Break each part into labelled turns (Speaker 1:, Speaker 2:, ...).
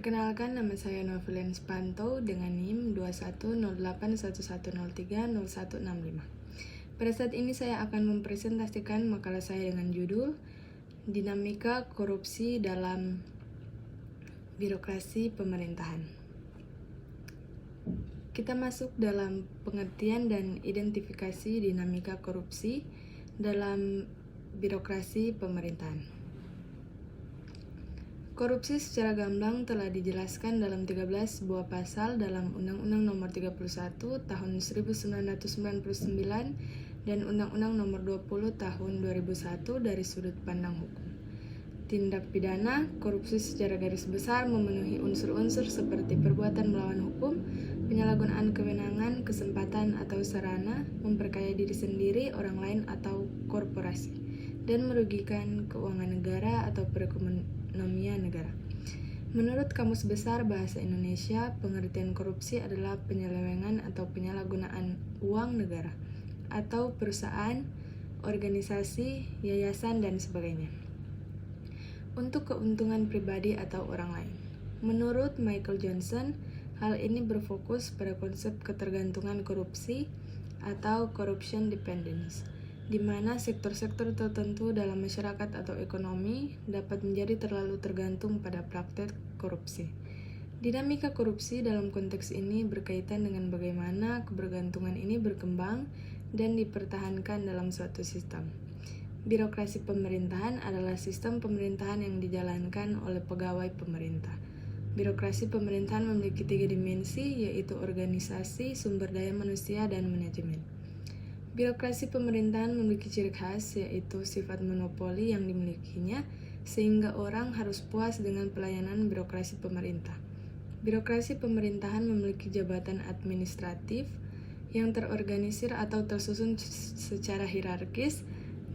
Speaker 1: Perkenalkan, nama saya Novelen Spanto dengan NIM 210811030165. Pada saat ini saya akan mempresentasikan makalah saya dengan judul Dinamika Korupsi dalam Birokrasi Pemerintahan. Kita masuk dalam pengertian dan identifikasi dinamika korupsi dalam birokrasi pemerintahan. Korupsi secara gamblang telah dijelaskan dalam 13 buah pasal dalam Undang-Undang Nomor 31 Tahun 1999 dan Undang-Undang Nomor 20 Tahun 2001 dari sudut pandang hukum. Tindak pidana korupsi secara garis besar memenuhi unsur-unsur seperti perbuatan melawan hukum, penyalahgunaan kewenangan, kesempatan atau sarana, memperkaya diri sendiri, orang lain atau korporasi, dan merugikan keuangan negara atau perekonomian negara. Menurut Kamus Besar Bahasa Indonesia, pengertian korupsi adalah penyelewengan atau penyalahgunaan uang negara atau perusahaan, organisasi, yayasan, dan sebagainya untuk keuntungan pribadi atau orang lain. Menurut Michael Johnson, hal ini berfokus pada konsep ketergantungan korupsi atau corruption dependence, di mana sektor-sektor tertentu dalam masyarakat atau ekonomi dapat menjadi terlalu tergantung pada praktek korupsi. Dinamika korupsi dalam konteks ini berkaitan dengan bagaimana kebergantungan ini berkembang dan dipertahankan dalam suatu sistem. Birokrasi pemerintahan adalah sistem pemerintahan yang dijalankan oleh pegawai pemerintah. Birokrasi pemerintahan memiliki 3 dimensi, yaitu organisasi, sumber daya manusia, dan manajemen. Birokrasi pemerintahan memiliki ciri khas, yaitu sifat monopoli yang dimilikinya, sehingga orang harus puas dengan pelayanan birokrasi pemerintah. Birokrasi pemerintahan memiliki jabatan administratif yang terorganisir atau tersusun secara hierarkis,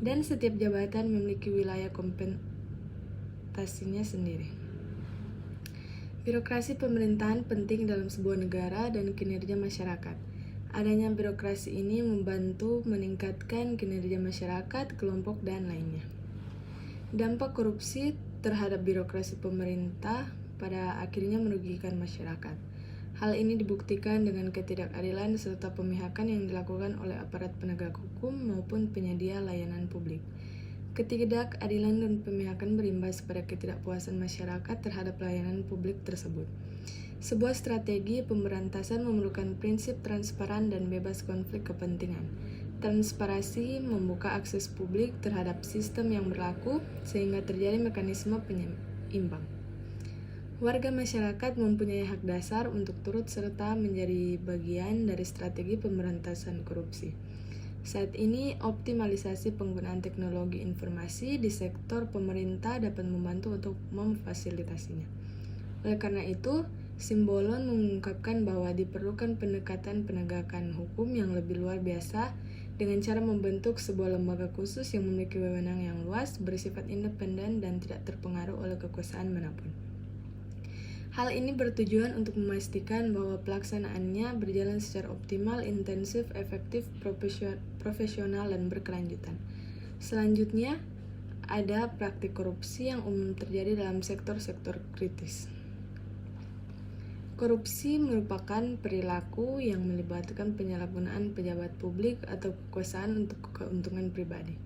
Speaker 1: dan setiap jabatan memiliki wilayah kompetasinya sendiri. Birokrasi pemerintahan penting dalam sebuah negara dan kinerja masyarakat. Adanya birokrasi ini membantu meningkatkan kinerja masyarakat, kelompok, dan lainnya. Dampak korupsi terhadap birokrasi pemerintah pada akhirnya merugikan masyarakat. Hal ini dibuktikan dengan ketidakadilan serta pemihakan yang dilakukan oleh aparat penegak hukum maupun penyedia layanan publik. Ketidakadilan dan pemihakan berimbas pada ketidakpuasan masyarakat terhadap layanan publik tersebut. Sebuah strategi pemberantasan memerlukan prinsip transparan dan bebas konflik kepentingan. Transparansi membuka akses publik terhadap sistem yang berlaku sehingga terjadi mekanisme penyeimbang. Warga masyarakat mempunyai hak dasar untuk turut serta menjadi bagian dari strategi pemberantasan korupsi. Saat ini, optimalisasi penggunaan teknologi informasi di sektor pemerintah dapat membantu untuk memfasilitasinya. Oleh karena itu, Simbolon mengungkapkan bahwa diperlukan pendekatan penegakan hukum yang lebih luar biasa dengan cara membentuk sebuah lembaga khusus yang memiliki wewenang yang luas, bersifat independen, dan tidak terpengaruh oleh kekuasaan manapun. Hal ini bertujuan untuk memastikan bahwa pelaksanaannya berjalan secara optimal, intensif, efektif, profesional, dan berkelanjutan. Selanjutnya, ada praktik korupsi yang umum terjadi dalam sektor-sektor kritis. Korupsi merupakan perilaku yang melibatkan penyalahgunaan pejabat publik atau kekuasaan untuk keuntungan pribadi.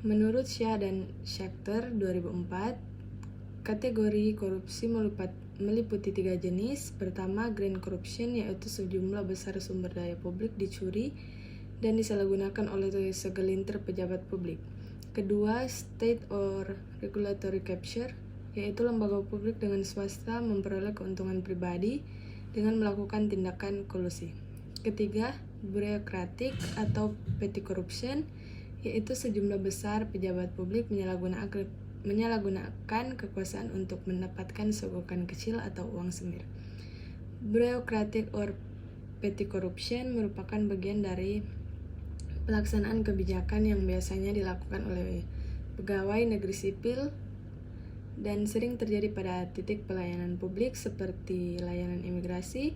Speaker 1: Menurut Shah dan Schechter 2004, kategori korupsi meliputi 3 jenis. Pertama, grand corruption, yaitu sejumlah besar sumber daya publik dicuri dan disalahgunakan oleh segelintir pejabat publik. Kedua, state or regulatory capture, yaitu lembaga publik dengan swasta memperoleh keuntungan pribadi dengan melakukan tindakan kolusi. Ketiga, bureaucratic atau petty corruption, yaitu sejumlah besar pejabat publik menyalahgunakan kekuasaan untuk mendapatkan sogokan kecil atau uang semir. Bureaucratic or petty corruption merupakan bagian dari pelaksanaan kebijakan yang biasanya dilakukan oleh pegawai negeri sipil dan sering terjadi pada titik pelayanan publik seperti layanan imigrasi,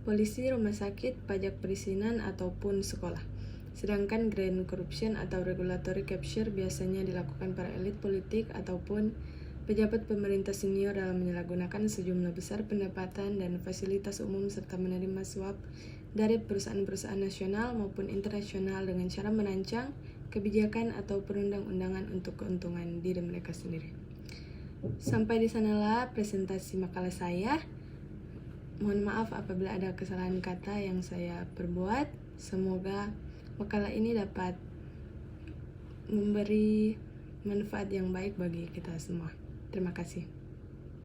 Speaker 1: polisi, rumah sakit, pajak perizinan, ataupun sekolah. Sedangkan grand corruption atau regulatory capture biasanya dilakukan para elit politik ataupun pejabat pemerintah senior dalam menyalahgunakan sejumlah besar pendapatan dan fasilitas umum serta menerima suap dari perusahaan-perusahaan nasional maupun internasional dengan cara merancang kebijakan atau perundang-undangan untuk keuntungan diri mereka sendiri. Sampai di sanalah presentasi makalah saya. Mohon maaf apabila ada kesalahan kata yang saya perbuat. Semoga makalah ini dapat memberi manfaat yang baik bagi kita semua. Terima kasih.